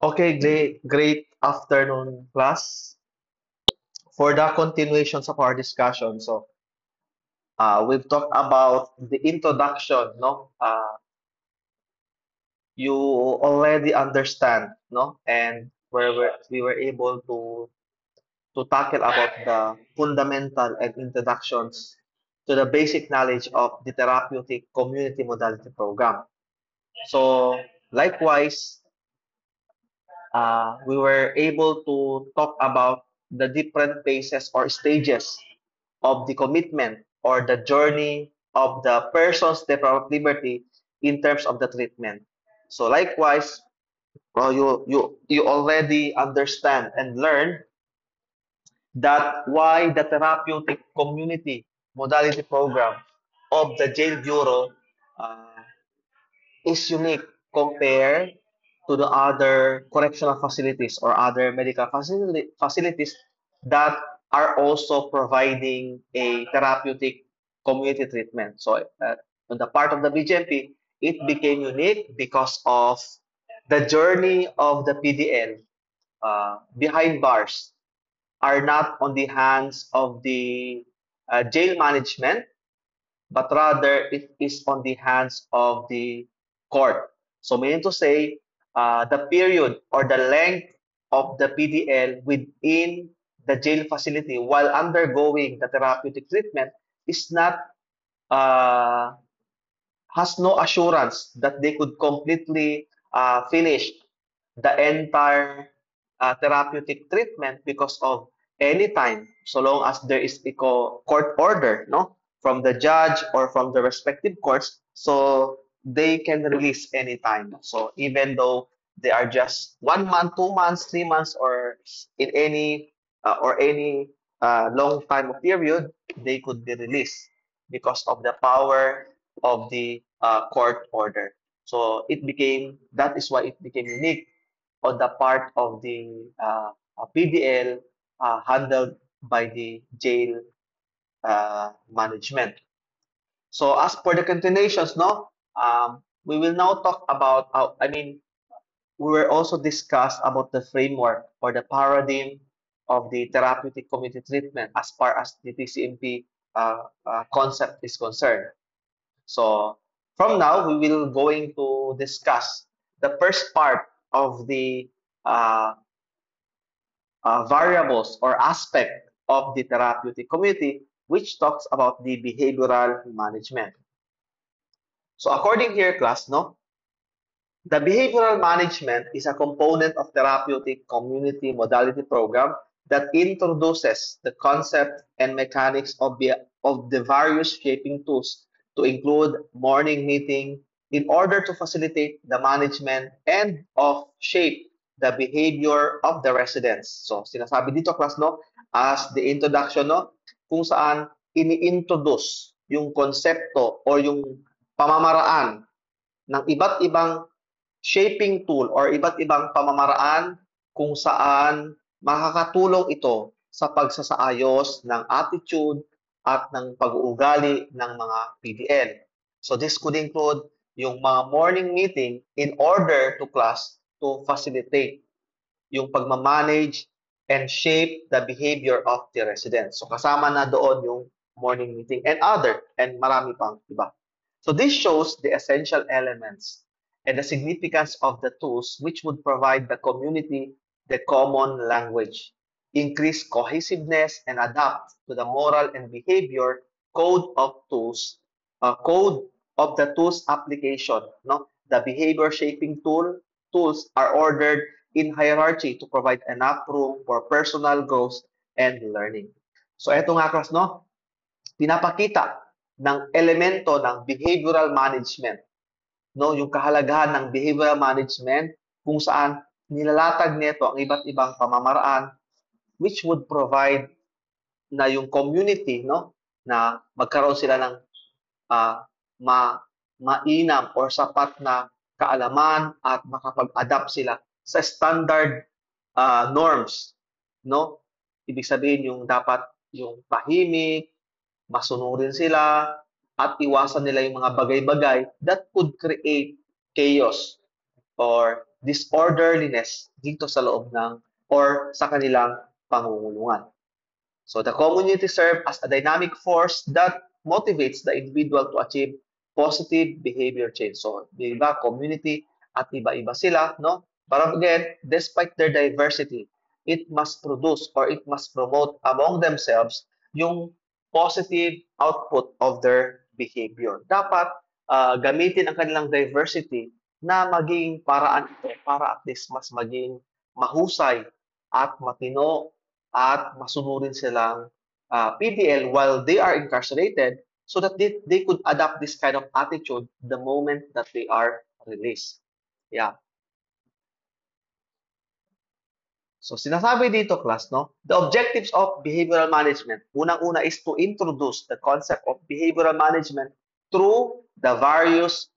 Okay, great afternoon, class. For the continuations of our discussion, we've talked about the introduction, no? You already understand, no? And where we were able to tackle about the fundamental and introductions to the basic knowledge of the therapeutic community modality program. So, likewise, we were able to talk about the different phases or stages of the commitment or the journey of the person's deprived of liberty in terms of the treatment. So likewise, you already understand and learn that why the therapeutic community modality program of the jail bureau uh, is unique compared to the other correctional facilities or other medical facilities that are also providing a therapeutic community treatment. So, on the part of the BGMP, it became unique because of the journey of the PDL behind bars are not on the hands of the jail management, but rather it is on the hands of the court. So meaning to say, the period or the length of the PDL within the jail facility while undergoing the therapeutic treatment is not uh, has no assurance that they could completely finish the entire therapeutic treatment because of any time, so long as there is a court order, no, from the judge or from the respective courts, so they can release anytime. So even though they are just 1 month, 2 months, 3 months, or in any long time of period, they could be released because of the power of the court order. So that is why it became unique on the part of the PDL handled by the jail management. So as for the continuations, no, we will now talk about, we will also discuss about the framework or the paradigm of the therapeutic community treatment as far as the TCMP concept is concerned. So from now, we will going to discuss the first part of the uh, variables or aspect of the therapeutic community, which talks about the behavioral management. So according here, class, no, the behavioral management is a component of therapeutic community modality program that introduces the concept and mechanics of the various shaping tools to include morning meeting in order to facilitate the management and of shape the behavior of the residents. So sinasabi dito class no as the introduction no kung saan ini-introduce yung konsepto o yung pamamaraan ng iba't ibang shaping tool or iba't ibang pamamaraan kung saan makakatulong ito sa pagsasaayos ng attitude at ng pag-uugali ng mga PDL. So this could include yung mga morning meeting in order to class to facilitate yung pagmamanage and shape the behavior of the residents. So kasama na doon yung morning meeting and marami pang iba. So this shows the essential elements and the significance of the tools which would provide the community the common language, increase cohesiveness, and adapt to the moral and behavior code of the tools application. No, the behavior shaping tools are ordered in hierarchy to provide enough room for personal growth and learning. So eto nga class, no, pinapakita ng elemento ng behavioral management, no, yung kahalagahan ng behavioral management kung saan nilalatag nito ang iba't ibang pamamaraan which would provide na yung community, no, na magkaroon sila ng uh, ma mainam or sapat na kaalaman at makapag-adapt sila sa standard norms, no? Ibig sabihin yung dapat yung tahimik, masunurin sila, at iwasan nila yung mga bagay-bagay that could create chaos or disorderliness dito sa loob ng or sa kanilang pangungulungan. So the community serve as a dynamic force that motivates the individual to achieve positive behavior change. So, di ba, community at iba-iba sila, no? But again, despite their diversity, it must produce or it must promote among themselves yung positive output of their behavior. Dapat gamitin ang kanilang diversity na maging paraan ito para at least mas maging mahusay at matino at masunurin silang PDL while they are incarcerated so that they could adopt this kind of attitude the moment that they are released. Yeah. So sinasabi dito, class, no? The objectives of behavioral management, unang-una is to introduce the concept of behavioral management through the various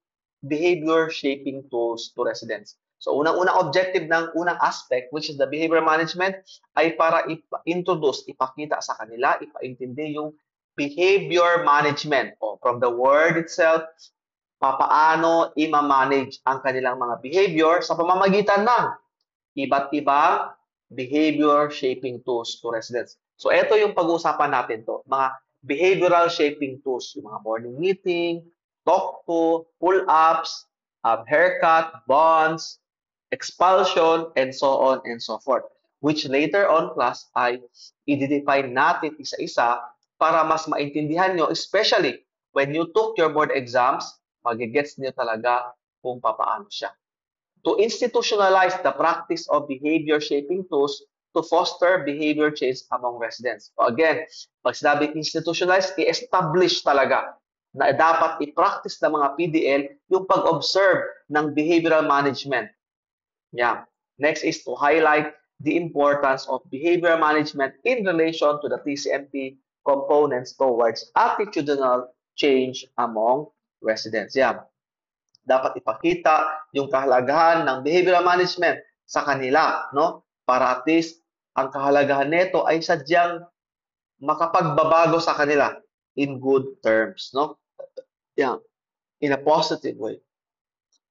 behavior shaping tools to residents. So unang-unang objective ng unang aspect, which is the behavioral management, ay para introduce, ipakita sa kanila, ipaintindi yung behavior management. O from the word itself, papaano ima-manage ang kanilang mga behavior sa pamamagitan ng iba't ibang behavior shaping tools to residents. So, ito yung pag-uusapan natin to, mga behavioral shaping tools, yung mga morning meeting, talk to, pull-ups, haircut, bonds, expulsion, and so on and so forth. Which later on class ay i-define natin isa-isa para mas maintindihan nyo, especially when you took your board exams, magigets nyo talaga kung papaano siya to institutionalize the practice of behavior shaping tools to foster behavior change among residents. So again, pag sinabing institutionalize, i-establish talaga na dapat i-practice ng mga PDL yung pag-observe ng behavioral management. Yeah. Next is to highlight the importance of behavioral management in relation to the TCMP components towards attitudinal change among residents. Yeah. Dapat ipakita yung kahalagahan ng behavioral management sa kanila, no? Para at least ang kahalagahan nito ay sadyang makapagbabago sa kanila in good terms, no? Yeah, in a positive way.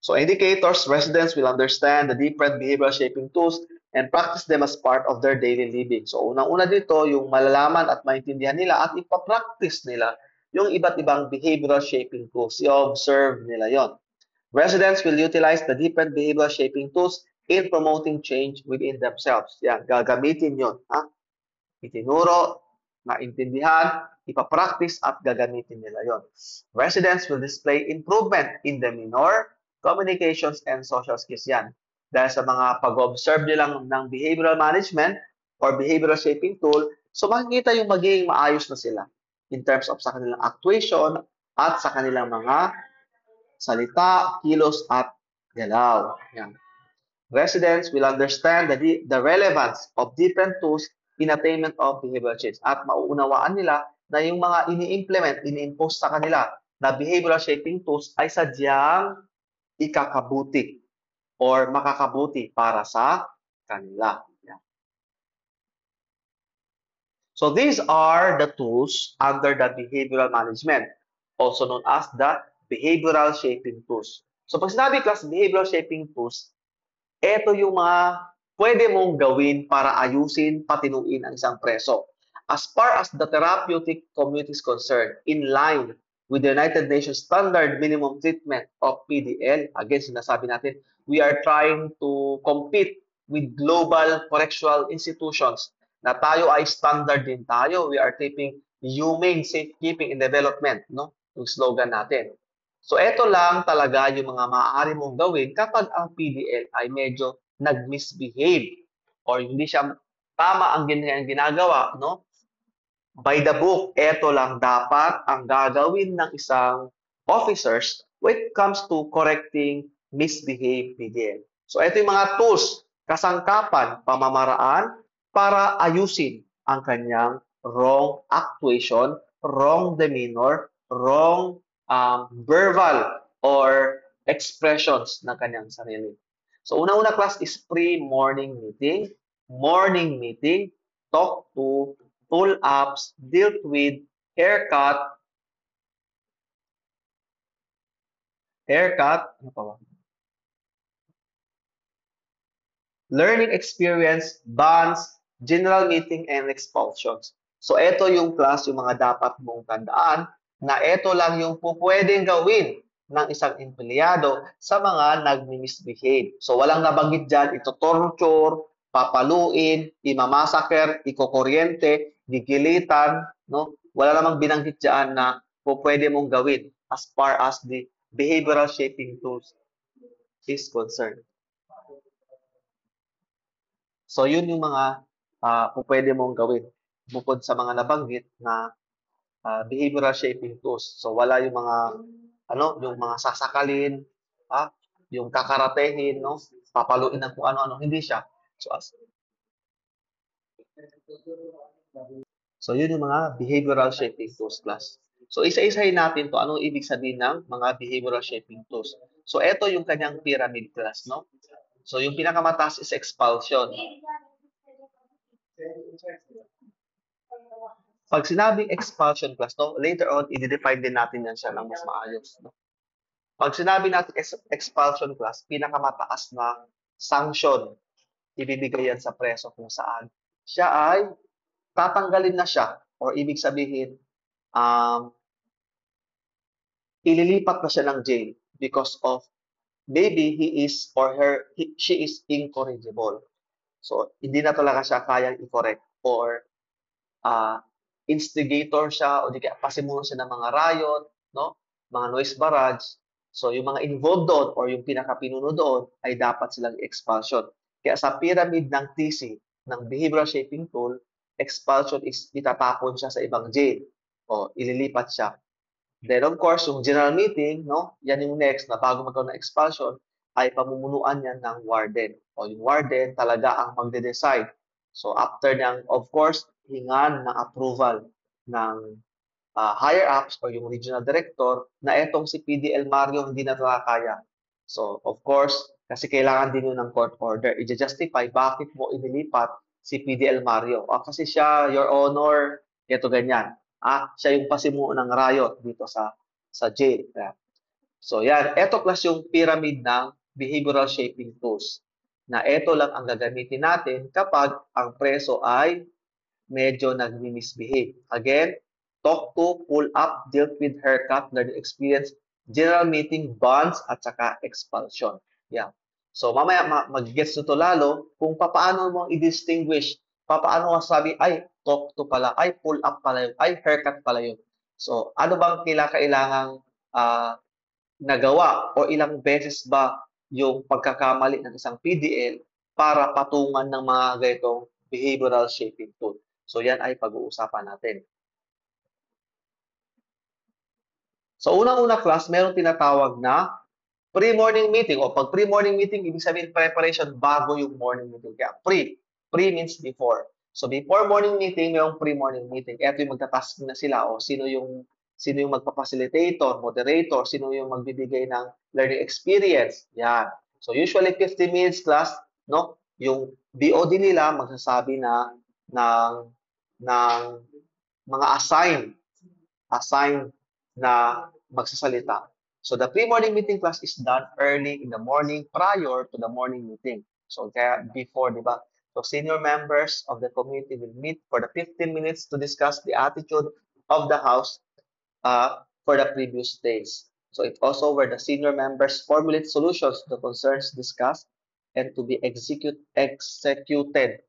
So indicators, residents will understand the different behavioral shaping tools and practice them as part of their daily living. So unang-una dito, yung malalaman at maintindihan nila at ipapractice nila yung iba't ibang behavioral shaping tools. I-observe nila yon. Residents will utilize the different behavioral shaping tools in promoting change within themselves. Yan, gagamitin yon. Ha? Itinuro, maintindihan, ipapractice at gagamitin nila yon. Residents will display improvement in demeanor, communications, and social skills. Yan. Dahil sa mga pag-observe nilang ng behavioral management or behavioral shaping tool, so makikita yung magiging maayos na sila in terms of sa kanilang actuation at sa kanilang mga salita, kilos, at galaw. Yan. Residents will understand the relevance of different tools in attainment of behavioral change. At mauunawaan nila na yung mga ini-implement, ini-impose sa kanila na behavioral shaping tools ay sadyang ikakabuti or makakabuti para sa kanila. Yan. So these are the tools under the behavioral management, also known as the behavioral shaping tools. So pag sinabi class behavioral shaping tools, ito yung mga pwede mong gawin para ayusin, patinuin ang isang preso. As far as the therapeutic community is concerned, in line with the United Nations Standard Minimum Treatment of PDL, again, sinasabi natin, we are trying to compete with global correctional institutions na tayo ay standard din tayo. We are taping humane safekeeping and development, no? Yung slogan natin. So, ito lang talaga yung mga maaari mong gawin kapag ang PDL ay medyo nag-misbehave or hindi siya tama ang ginagawa, no? By the book, ito lang dapat ang gagawin ng isang officers when it comes to correcting misbehave PDL. So, ito yung mga tools, kasangkapan, pamamaraan para ayusin ang kanyang wrong actuation, wrong demeanor, wrong verbal or expressions ng kanyang sarili. So, una-una class is pre-morning meeting. Morning meeting, talk to, pull-ups, dealt with, haircut, ano pa ba? learning experience, bonds, general meeting, and expulsions. So, ito yung class, yung mga dapat mong tandaan na ito lang yung pwedeng gawin ng isang empleyado sa mga nagmi-misbehave. So, walang nabanggit dyan, ito torture, papaluin, imamasaker, ikokuryente, gigilitan, no? Wala namang binanggit dyan na pwede mong gawin as far as the behavioral shaping tools is concerned. So, yun yung mga pwede mong gawin bukod sa mga nabanggit na behavioral shaping tools. So, wala yung mga yung mga sasakalin, yung kakaratehin, no? Papaluin ng kung ano-ano, hindi siya. So, yun yung mga behavioral shaping tools class. So, isa-isahin natin to anong ibig sabihin ng mga behavioral shaping tools. So, ito yung kanyang pyramid class, no? So, yung pinakamataas is expulsion. Pag sinabing expulsion class, no, later on, i-define din natin yan siya ng mas maayos. No? Pag sinabi natin expulsion class, pinakamataas na sanction ibibigay yan sa preso kung saan siya ay tatanggalin na siya or ibig sabihin, ililipat na siya ng jail because of maybe he is or she is incorrigible. So, hindi na talaga siya kayang i-correct or instigator siya o di kaya pasimuno siya ng mga riot, no? Mga noise barrage. So, yung mga involved doon or yung pinakapinuno doon ay dapat silang expulsion. Kaya sa pyramid ng TC, ng Behavioral Shaping Tool, expulsion is itatapon siya sa ibang jail o ililipat siya. Then, of course, yung general meeting, no? Yan yung next na bago magkaroon ng expulsion ay pamumunuan yan ng warden. O yung warden talaga ang magde-decide. So, after ng, of course, hingan ng approval ng higher ups o yung regional director na etong si PDL Mario hindi na talaga kaya. So, of course, kasi kailangan din yun ng court order. I-justify bakit mo inilipat si PDL Mario. Kasi siya, Your Honor, ito ganyan. Siya yung pasimuno ng riot dito sa jail. So, yan. Ito class yung pyramid ng behavioral shaping tools na ito lang ang gagamitin natin kapag ang preso ay medyo nag-misbehave. Again, talk to, pull up, dealt with, haircut, learning experience, general meeting, bonds, at saka expulsion. Yeah. So, mamaya mag-gets nito lalo kung paano mo i-distinguish, paano mo sabi, ay, talk to pala, ay, pull up pala yun, ay, haircut pala yun. So, ano bang kailangang nagawa o ilang beses ba yung pagkakamali ng isang PDL para patungan ng mga ganitong behavioral shaping tool. So, yan ay pag-uusapan natin. So, unang-una class, meron tinatawag na pre-morning meeting. O pag pre-morning meeting, ibig sabihin preparation bago yung morning meeting. Kaya pre. Pre means before. So, before morning meeting, mayroong pre-morning meeting. Ito yung magtatasking na sila o sino yung magpa-facilitator, moderator, sino yung magbibigay ng learning experience. Yan. So, usually 50 minutes class, no? Yung BOD nila magsasabi na ng mga assigned na magsasalita. So the pre-morning meeting class is done early in the morning prior to the morning meeting. So kaya before, di ba? So senior members of the committee will meet for the 15 minutes to discuss the attitude of the House for the previous days. So it also where the senior members formulate solutions to the concerns discussed and to be executed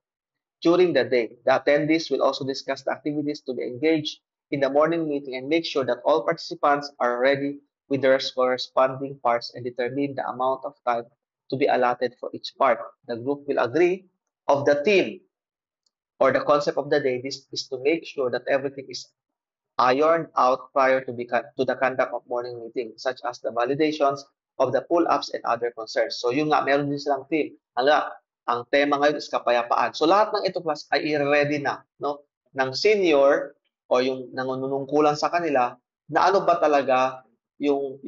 during the day. The attendees will also discuss the activities to be engaged in the morning meeting and make sure that all participants are ready with their corresponding parts and determine the amount of time to be allotted for each part. The group will agree of the theme or the concept of the day. This is to make sure that everything is ironed out prior to the conduct of morning meeting, such as the validations of the pull-ups and other concerns. So yun nga, meron din silang theme. Ang tema ngayon is kapayapaan. So lahat ng ito class ay i-ready na, no, ng senior o yung nangunungkulan sa kanila na ano ba talaga yung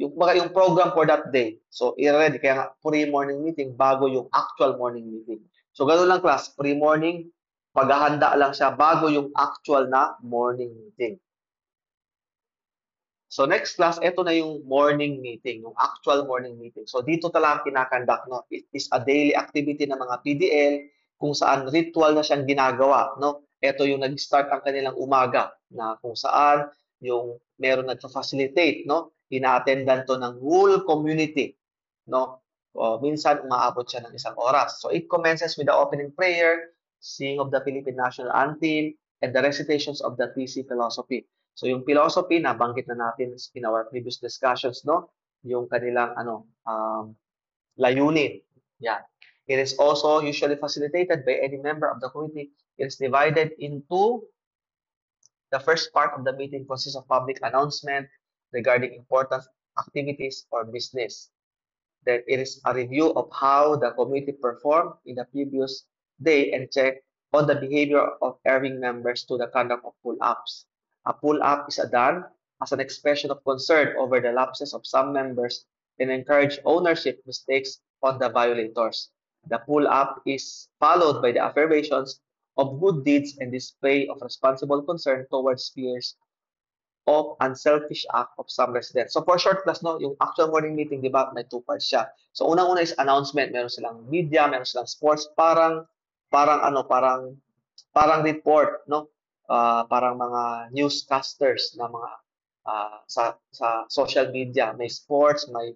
program for that day. So i-ready kaya nga pre-morning meeting bago yung actual morning meeting. So ganoon lang class, pre-morning paghahanda lang siya bago yung actual na morning meeting. So next class, ito na yung morning meeting, yung actual morning meeting. So dito talaga kinakandak, no? It is a daily activity ng mga PDL kung saan ritual na siyang ginagawa, no? Ito yung nag-start ang kanilang umaga na kung saan yung meron nagfa-facilitate, no? Ina-attendan to ng whole community, no? O, minsan umaabot siya ng 1 oras. So it commences with the opening prayer, singing of the Philippine National Anthem, and the recitations of the TC philosophy. So yung philosophy na banggit na natin in our previous discussions, no? Yung kanilang layunin. Yan. It is also usually facilitated by any member of the committee. It is divided into the first part of the meeting consists of public announcement regarding important activities or business. Then it is a review of how the committee performed in the previous day and check on the behavior of erring members to the conduct of pull-ups. A pull-up is done as an expression of concern over the lapses of some members and encourage ownership mistakes on the violators. The pull-up is followed by the affirmations of good deeds and display of responsible concern towards peers of unselfish act of some residents. So for short class, no, yung actual morning meeting, di ba, may two parts siya. So unang-una is announcement, meron silang media, meron silang sports, parang report, no? Parang mga newscasters na mga sa social media, may sports, may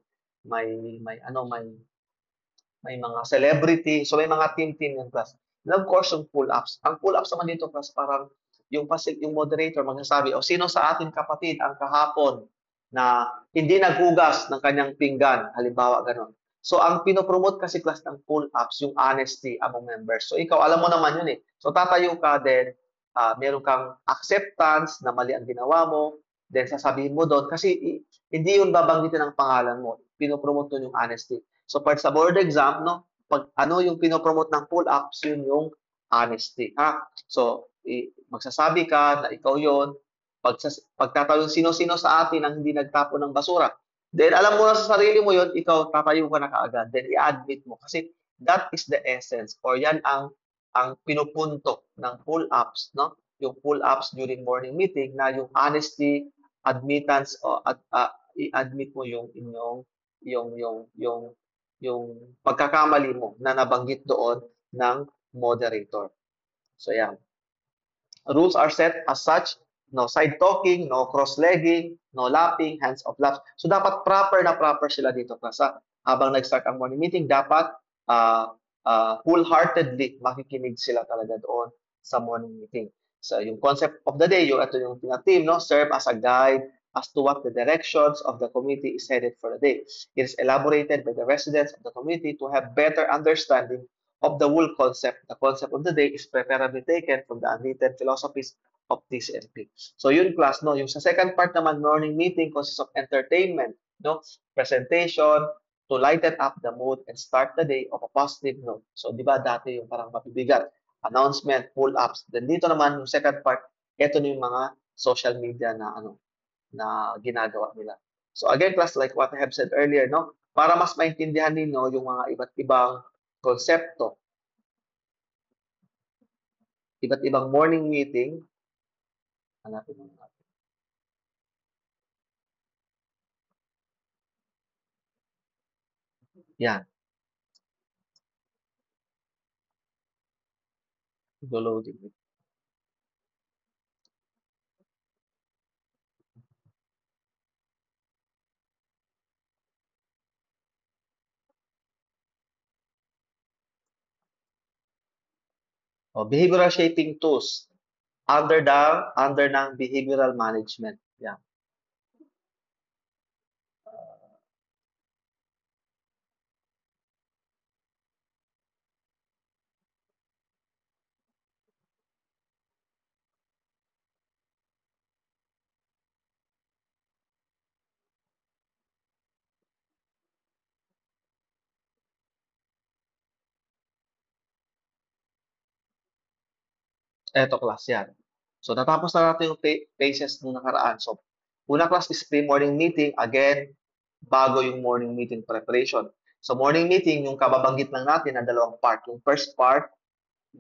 mga celebrity. So may mga team-team yung class. And of course, yung pull-ups. Ang pull-ups naman dito class, parang yung moderator magsasabi, o sino sa ating kapatid ang kahapon na hindi naghugas ng kanyang pinggan, halimbawa ganon. So ang pinopromote kasi class ng pull-ups, yung honesty among members. So ikaw, alam mo naman yun eh. So tatayo ka then meron kang acceptance na mali ang ginawa mo, then sasabihin mo doon, kasi hindi yun babanggitin ng pangalan mo. Pinopromote doon yung honesty. So pag sa board exam, no, pag ano yung pinopromote ng pull-ups, yun yung honesty. Ha? So, magsasabi ka na ikaw yun, pagtatanong sino-sino sa atin ang hindi nagtapon ng basura, then alam mo na sa sarili mo yun, ikaw tatayo ka na kaagad, then i-admit mo. Kasi that is the essence or yan ang pinupunto ng pull-ups, no? Yung pull-ups during morning meeting na yung honesty, admittance o i-admit mo yung inyong yung pagkakamali mo na nabanggit doon ng moderator. So yan. Rules are set as such, no side talking, no cross-legging, no lapping, hands off laps. So dapat proper na proper sila dito kasi habang nag-start ang morning meeting, dapat wholeheartedly makikinig sila talaga doon sa morning meeting. So yung concept of the day, ito yung tina-team, no? Serve as a guide as to what the directions of the committee is headed for the day. It is elaborated by the residents of the committee to have better understanding of the whole concept. The concept of the day is preferably taken from the unwritten philosophies of TCNP. So yun class, no? Yung sa second part naman, morning meeting consists of entertainment, no? Presentation, to lighten up the mood and start the day of a positive note. So, di ba dati yung parang mabibigat, announcement, pull-ups. Then dito naman, yung second part, ito na yung mga social media na na ginagawa nila. So again, class, like what I have said earlier, no? Para mas maintindihan ninyo yung mga iba't ibang konsepto, iba't ibang morning meeting, hanapin mo natin. Yan. Loading. Oh, behavioral shaping tools under ng behavioral management. Yan. Eto class yan. So natapos na natin yung phases nung nakaraan. So una class is pre-morning meeting. Again, bago yung morning meeting preparation. So morning meeting, yung kababanggit lang natin na dalawang part. Yung first part,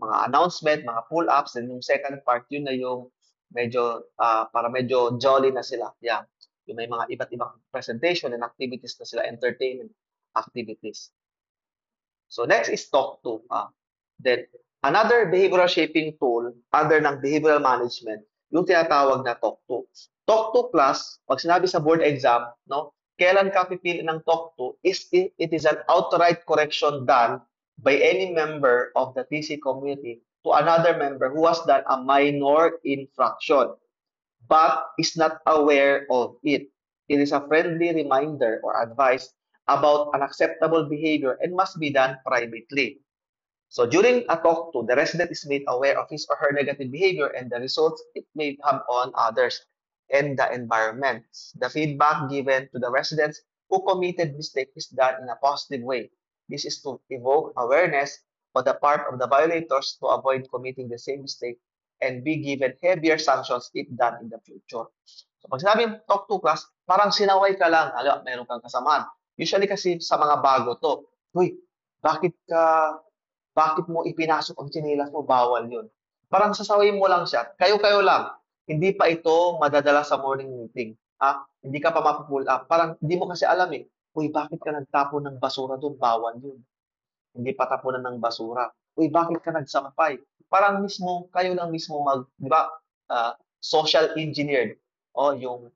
mga announcement, mga pull-ups. And yung second part, yun na yung medyo, para medyo jolly na sila. Yeah. Yung may mga iba't ibang presentation and activities na sila, entertainment activities. So next is talk to. Then another behavioral shaping tool under ng behavioral management, yung tinatawag na talk to. Talk to class, pag sinabi sa board exam, no, kailan ka pipili ng talk to is it is an outright correction done by any member of the TC community to another member who has done a minor infraction but is not aware of it. It is a friendly reminder or advice about unacceptable behavior and must be done privately. So during a talk to, the resident is made aware of his or her negative behavior and the results it may have on others and the environment. The feedback given to the residents who committed mistake is done in a positive way. This is to evoke awareness on the part of the violators to avoid committing the same mistake and be given heavier sanctions if done in the future. So pag sinabing talk to class, parang sinaway ka lang. Hala, meron kang kasamahan. Usually kasi sa mga bago to, Uy, bakit ka bakit mo ipinasok ang tsinelas mo? Bawal yun. Parang sasawayin mo lang siya. Kayo-kayo lang. Hindi pa ito madadala sa morning meeting. Hindi ka pa mapupull up. Parang hindi mo kasi alam eh. Uy, bakit ka nagtapon ng basura doon? Bawal yun. Hindi pa tapunan ng basura. Uy, bakit ka nagsampay? Parang mismo, kayo lang mismo di ba, social engineered, yung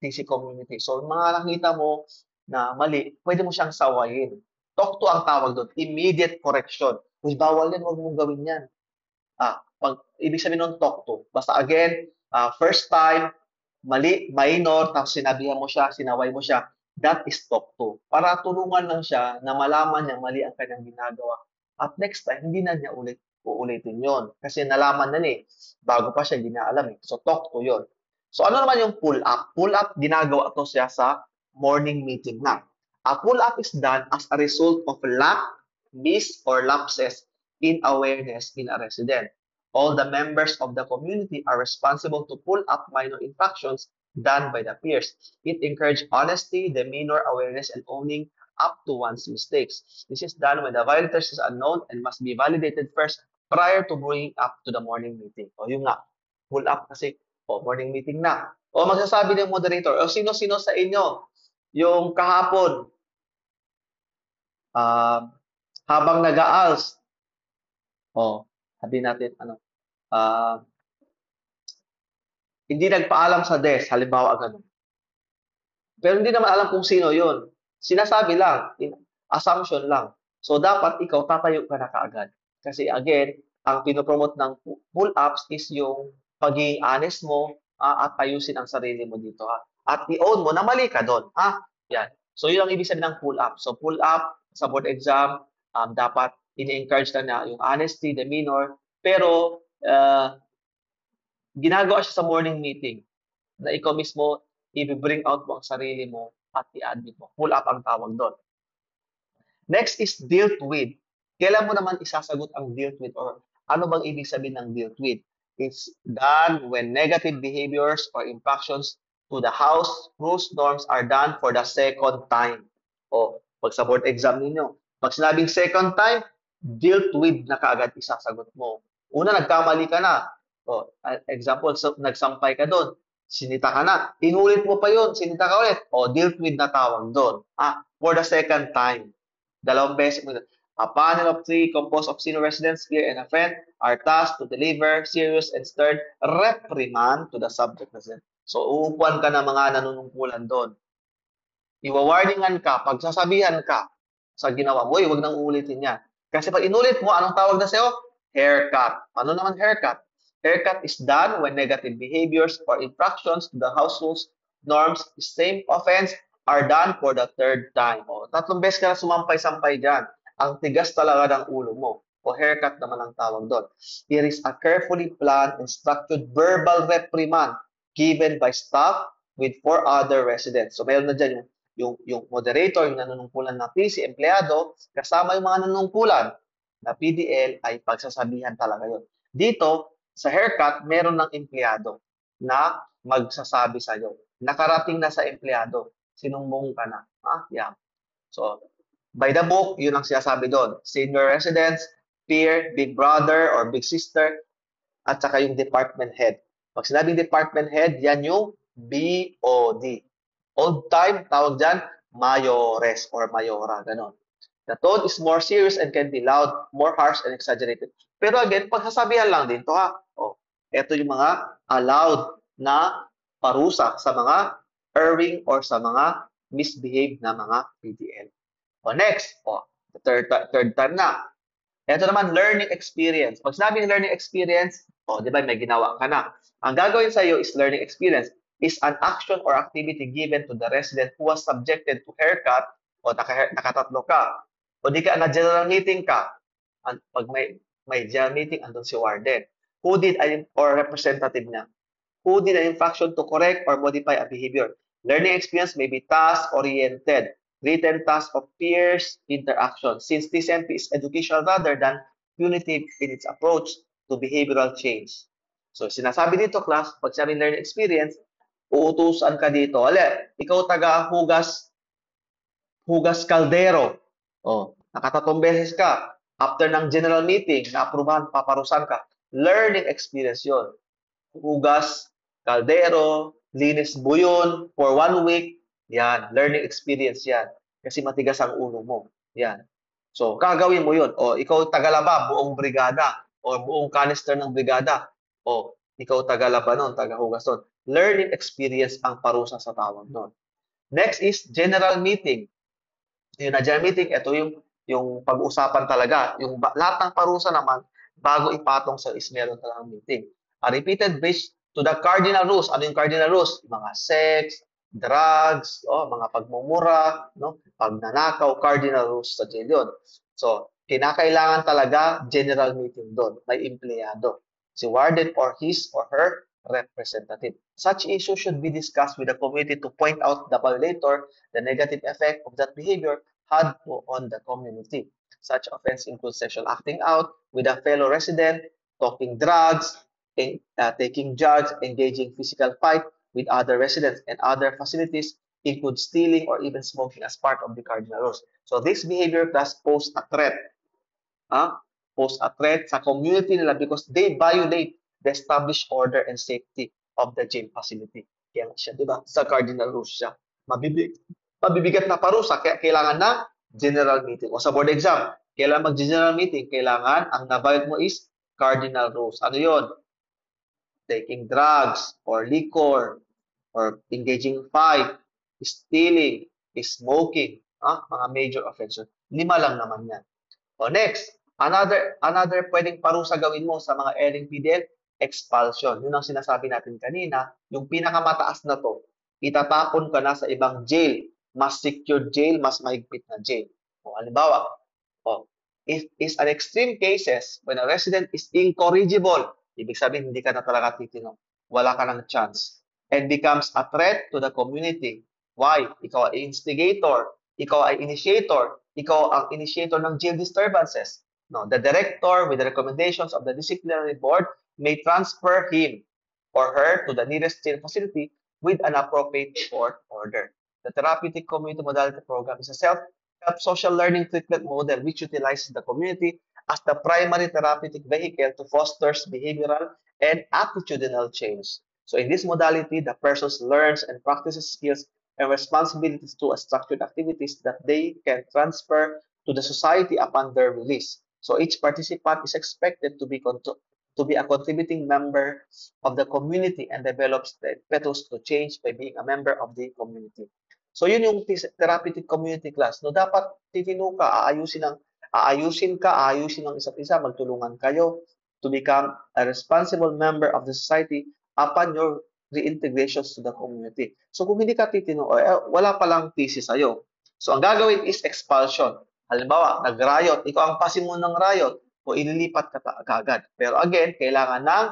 TC community. So, mga nakita mo na mali, pwede mo siyang sawayin. Talk to ang tawag doon, immediate correction. Uy, bawal yan, huwag mong gawin yan. Ibig sabihin nun, talk to. Basta again, first time, mali, minor, tapos sinabihan mo siya, sinaway mo siya, that is talk to. Para tulungan lang siya na malaman niya mali ang kanyang ginagawa. At next time, hindi na niya uulitin yon. Kasi nalaman na niya bago pa siya, hindi na alam eh. So, talk to yon. So, ano naman yung pull up? Pull up, ginagawa to siya sa morning meeting na. A pull up is done as a result of lack, miss, or lapses in awareness in a resident. All the members of the community are responsible to pull up minor infractions done by the peers. It encourages honesty, demeanor, awareness, and owning up to one's mistakes. This is done when the violator is unknown and must be validated first prior to bringing up to the morning meeting. O yun nga, pull up kasi, morning meeting na. O magsasabi ng moderator, o sino-sino sa inyo, yung kahapon, habang nag-aals, sabihin natin, hindi nagpaalam sa desk, halimbawa ganun. Pero hindi naman alam kung sino yon. Sinasabi lang, assumption lang. So, dapat ikaw tatayo ka na kaagad. Kasi again, ang pinopromote ng pull-ups is yung pagiging honest mo at ayusin ang sarili mo dito. At i-own mo na mali ka doon. Yan. So, yun ang ibig sabihin ng pull-up. So, pull-up sa board exam, dapat ini-encourage na yung honesty, demeanor, pero ginagawa siya sa morning meeting na ikaw mismo i-bring out mo ang sarili mo at i-admit mo. Pull up ang tawag doon. Next is dealt with. Kailan mo naman isasagot ang dealt with or ano bang ibig sabihin ng dealt with? It's done when negative behaviors or impactions to the house rules norms are done for the second time. Pag sa board exam ninyo, pag sinabing second time, dealt with na kaagad isasagot mo. Una, nagkamali ka na. Example, nagsampay ka doon. Sinita ka na. Inulit mo pa yun. Sinita ka ulit. Dealt with na tawag doon. For the second time. Dalawang beses mo. A panel of 3 composed of senior residents, peer, and a friend are tasked to deliver serious and stern reprimand to the subject resident. So, uupuan ka na mga nanunungkulan doon. Iwawarningan ka, pagsasabihan ka sa ginawa mo, huwag nang uulitin yan. Kasi pag inulit mo, anong tawag na sa'yo? Haircut. Ano naman haircut? Haircut is done when negative behaviors or infractions to the house rules, norms, same offense are done for the third time. Tatlong beses ka na sumampay-sampay dyan. Ang tigas talaga ng ulo mo. Haircut naman ang tawag doon. It is a carefully planned and structured verbal reprimand given by staff with 4 other residents. So, mayroon na dyan yung moderator, yung nanunungkulan ng PC, empleyado, kasama yung mga nanunungkulan na PDL ay pagsasabihan talaga yun. Dito, sa haircut, meron ng empleyado na magsasabi sa'yo. Nakarating na sa empleyado. Sinumbong ka na. Yeah. So, by the book, yun ang sinasabi doon. Senior residents, peer, big brother, or big sister, at saka yung department head. Pag sinabing department head, yan yung BOD. Old time, tawag dyan, mayores or mayora, ganon. The tone is more serious and can be loud, more harsh and exaggerated. Pero again, pagsasabihan lang din to ha. Oh, ito yung mga allowed na parusa sa mga erring or sa mga misbehave na mga PDL. O next, the third time na. Ito naman, learning experience. Pag sinabing learning experience, di ba, may ginawa ka na. Ang gagawin sa iyo is learning experience is an action or activity given to the resident who was subjected to haircut o nakatatlo ka. O di ka, na-general meeting ka. Pag may general meeting, andun si warden. Who did, or representative niya, who did an infraction to correct or modify a behavior. Learning experience may be task-oriented, written task of peers interaction, since TCMP is educational rather than punitive in its approach to behavioral change. So, sinasabi dito, class, pag sabi learning experience, uutusan ka dito. Ikaw taga-hugas kaldero. Nakatatlong beses ka. After ng general meeting, na-aprubahan, paparusan ka. Learning experience yon. Hugas kaldero, linis buyon for 1 week, yan, learning experience yan. Kasi matigas ang ulo mo. Yan. So, kagawin mo yun. O, ikaw tagalaba, buong brigada. O, buong canister ng brigada. O, ikaw tagalaba nun, tagahugas nun. Learning experience ang parusa sa tawag nun. Next is general meeting. Yung na general meeting, ito yung pag-uusapan talaga. Yung lahat ng parusa naman, bago ipatong sa is meron talagang meeting. A repeated breach to the cardinal rules. Ano yung cardinal rules? Mga sex, drugs, mga pagmumura, pagnanakaw, cardinal rules sa jail yun. So, kinakailangan talaga general meeting doon. May empleyado. Si warden or his or her representative. Such issues should be discussed with the community to point out the violator, the negative effect of that behavior had on the community. Such offense includes sexual acting out with a fellow resident, talking drugs, taking drugs, engaging physical fight with other residents and other facilities, include stealing or even smoking as part of the cardinal rules. So this behavior does pose a threat. Pose a threat sa community nila because they violate the established order and safety of the jail facility. Kaya siya, di ba? Sa cardinal rules siya. Mabibigat na parusa, kaya kailangan na general meeting. O sa board exam, kailangan mag-general meeting, kailangan ang na-violate mo is cardinal rules. Ano yon? Taking drugs or liquor or engaging fight, stealing, smoking, mga major offenses. 5 lang naman yan. O next, another pwedeng parusa gawin mo sa mga erring PDL, expulsion. Yun ang sinasabi natin kanina, yung pinakamataas na to, itatapon ka na sa ibang jail, mas secured jail, mas mahigpit na jail. O halimbawa, is an extreme cases when a resident is incorrigible. Ibig sabihin, hindi ka na talaga titino. Wala ka ng chance. And becomes a threat to the community. Why? Ikaw ay instigator. Ikaw ay initiator. Ikaw ang initiator ng jail disturbances. No, the director, with the recommendations of the disciplinary board, may transfer him or her to the nearest jail facility with an appropriate court order. The Therapeutic Community Modality Program is a self-help social learning treatment model which utilizes the community as the primary therapeutic vehicle to foster behavioral and attitudinal change. So in this modality, the person learns and practices skills and responsibilities to structured activities that they can transfer to the society upon their release. So each participant is expected to be a contributing member of the community and develops the impetus to change by being a member of the community. So yun yung therapeutic community class. No, dapat titino ka, aayusin ng isa't isa, magtulungan kayo to become a responsible member of the society upon your reintegrations to the community. So kung hindi ka titino, wala palang thesis sa'yo. So ang gagawin is expulsion. Halimbawa, nag-riot, ikaw ang pasin mo ng riot, o ililipat ka agad. Pero again, kailangan ng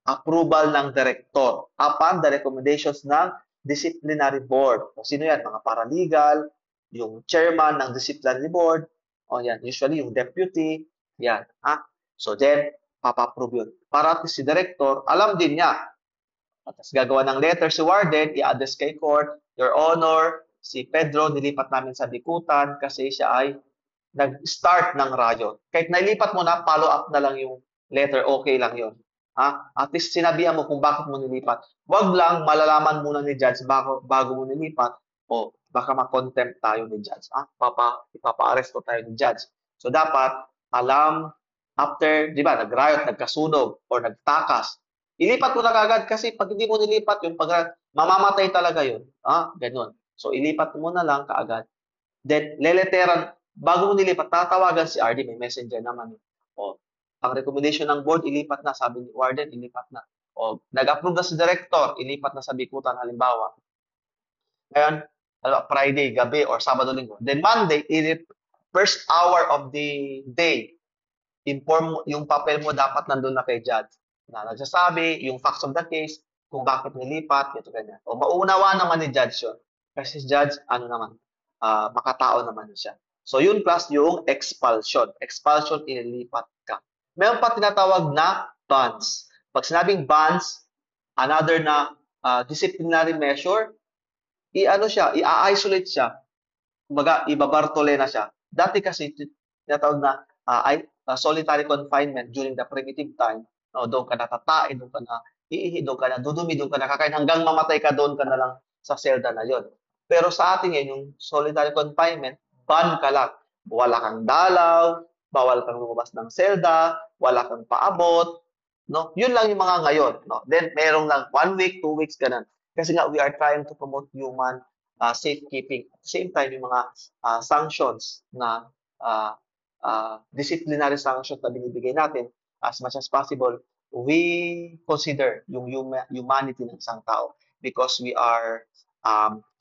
approval ng director upon the recommendations ng disciplinary board. O sino yan? Mga paralegal, yung chairman ng disciplinary board, o yan, usually yung deputy, yan. So then, papa-approve yun. Para si director, alam din niya. Tapos gagawa ng letter si warden, i-address kay court, Your Honor, si Pedro nilipat namin sa Bikutan kasi siya ay nag-start ng riot. Kahit nailipat mo na, follow up na lang yung letter, okay lang yun. At least sinabihan mo kung bakit mo nilipat. Wag lang malalaman muna ni judge bago mo nilipat o baka ma-contempt tayo ni judge. Ipapa-aresto tayo ni judge. So dapat alam after, di ba, nag-riot, nagkasunog, or nagtakas, ilipat mo na kagad kasi pag hindi mo nilipat yun, mamamatay talaga yun. Ganun. So ilipat mo na lang kaagad. Then, leleteran, bago mo nilipat, tatawagan si RD, may messenger naman. O, ang recommendation ng board, ilipat na, sabi ni warden, ilipat na. O, nag-approve na si director, ilipat na sa bikutan, halimbawa. Ngayon, Friday, gabi, or Sabado, Linggo. Then Monday, first hour of the day, inform yung papel mo dapat nandun na kay judge. Na nagsasabi, yung facts of the case, kung bakit nilipat, ito ganyan. O mauunawa naman ni judge yun. Kasi si judge, ano naman, makatao naman siya. So yun plus yung expulsion. Expulsion, ililipat ka. Meron pa tinatawag na bans. Pag sinabing bans, another na disciplinary measure, i-isolate siya. Kumbaga, ibabartole na siya. Dati kasi, tinatawag na solitary confinement during the primitive time. No, doon ka natatain, doon ka na iihi, doon ka na dudumi, doon ka na kakain, hanggang mamatay ka doon ka na lang sa selda na yon. Pero sa atin ngayon, yung solitary confinement, ban ka lang. Wala kang dalaw, bawal kang lumabas ng selda, wala kang paabot, no? Yun lang yung mga ngayon, no? Then merong lang 1 week, 2 weeks ganun. Kasi nga we are trying to promote human safekeeping. At the same time, yung mga sanctions na disciplinary sanctions na binibigay natin, as much as possible, we consider yung humanity ng isang tao because we are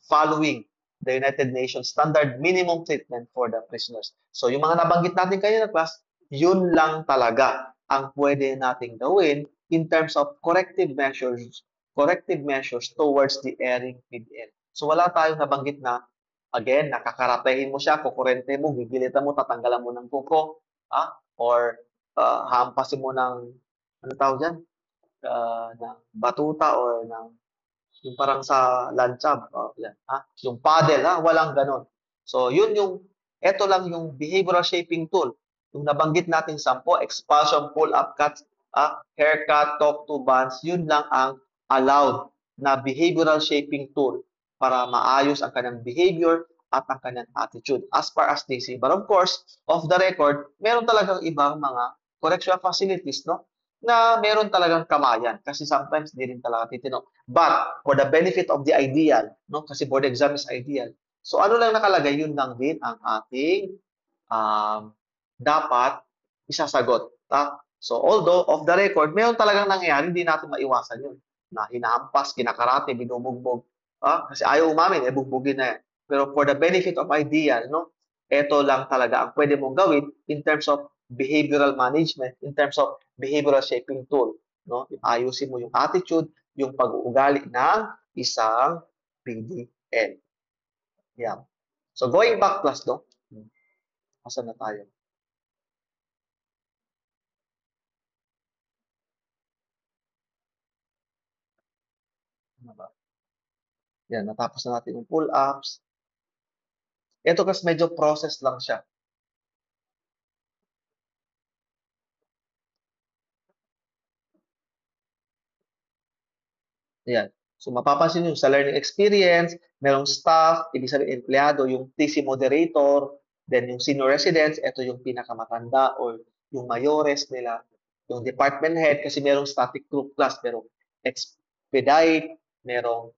following the United Nations standard minimum treatment for the prisoners. So yung mga nabanggit natin kanina, class, yun lang talaga ang pwede nating gawin in terms of corrective measures towards the erring PDL. So wala tayong nabanggit na, again, nakakaratehin mo siya, kukurente mo, gigilitan mo, tatanggalan mo ng kuko, or hampasin mo ng, ano tawag dyan, ng batuta or ng, yung parang sa lanchab, yan, yung paddle, walang ganon. So eto lang yung behavioral shaping tool. Yung nabanggit natin 10, expulsion, pull-up cuts, haircut, talk to bans, yun lang ang allowed na behavioral shaping tool para maayos ang kanyang behavior at ang kanyang attitude as far as they see. But of course, off the record, meron talagang ibang mga correctional facilities, no? Na meron talagang kamayan kasi sometimes di rin talaga titino. But for the benefit of the ideal, no? Kasi board exam is ideal. So ano lang nakalagay, yun lang din ang ating dapat isasagot. So although off the record, meron talagang nangyayari, hindi natin maiwasan yun. Na hinahampas, kinakarate, binubugbog. Kasi ayaw umamin, bugbugin na yan. Pero for the benefit of ideal, no? Ito lang talaga ang pwede mong gawin in terms of behavioral management, in terms of behavioral shaping tool, no? Ayusin mo yung attitude, yung pag-uugali ng isang PDL. Yeah. So going back class, no? Asan na tayo? Yan, natapos na natin yung pull-ups. Ito kasi medyo process lang siya. Ayan. So, mapapansin nyo, sa learning experience, merong staff, ibig sabihin, empleyado, yung TC moderator, then yung senior residents, ito yung pinakamatanda or yung mayores nila, yung department head, kasi merong static group class, merong expedite, merong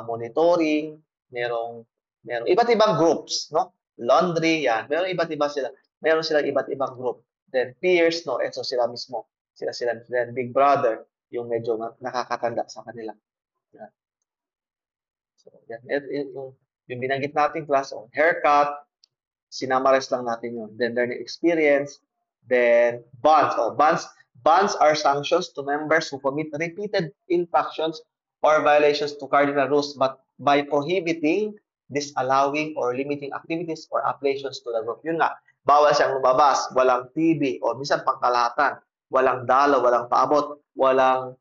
monitoring, merong iba't ibang groups, no? Laundry, yan. Merong iba't iba sila. Meron silang iba't ibang group. Then peers, no? Ito sila mismo. Sila. Then big brother, yung medyo nakakatanda sa kanila. Yan. So, yan. Yung binanggit natin class on haircut, sinamares lang natin yun. Then learning experience, then bans. Bans are sanctions to members who commit repeated infractions or violations to cardinal rules but by prohibiting, disallowing, or limiting activities or appellations to the group. Yun nga, bawal siyang lumabas, walang TV, o minsan pangkalahatan, walang dalaw, walang paabot, walang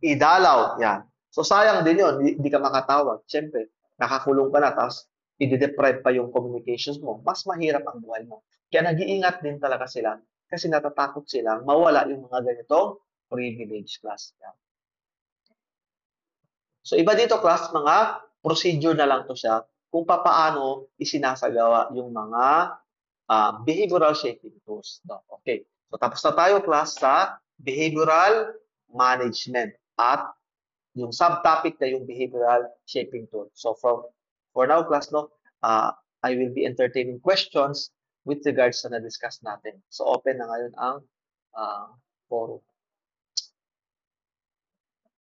idalaw. Yan. So sayang din yun, hindi ka makatawag. Siyempre, nakakulong ka na, tapos i-deprive pa yung communications mo, mas mahirap ang buhay mo. Kaya nag-iingat din talaga sila. kasi natatakot silang mawala yung mga ganitong privilege class. Yan. So iba dito class, mga procedure na lang to siya kung papaano isinasagawa yung mga behavioral shaping tools. No? Okay. So tapos na tayo class sa behavioral management at yung subtopic na yung behavioral shaping tool. So for now class, no, I will be entertaining questions with regards sa na-discuss natin. So open na ngayon ang forum.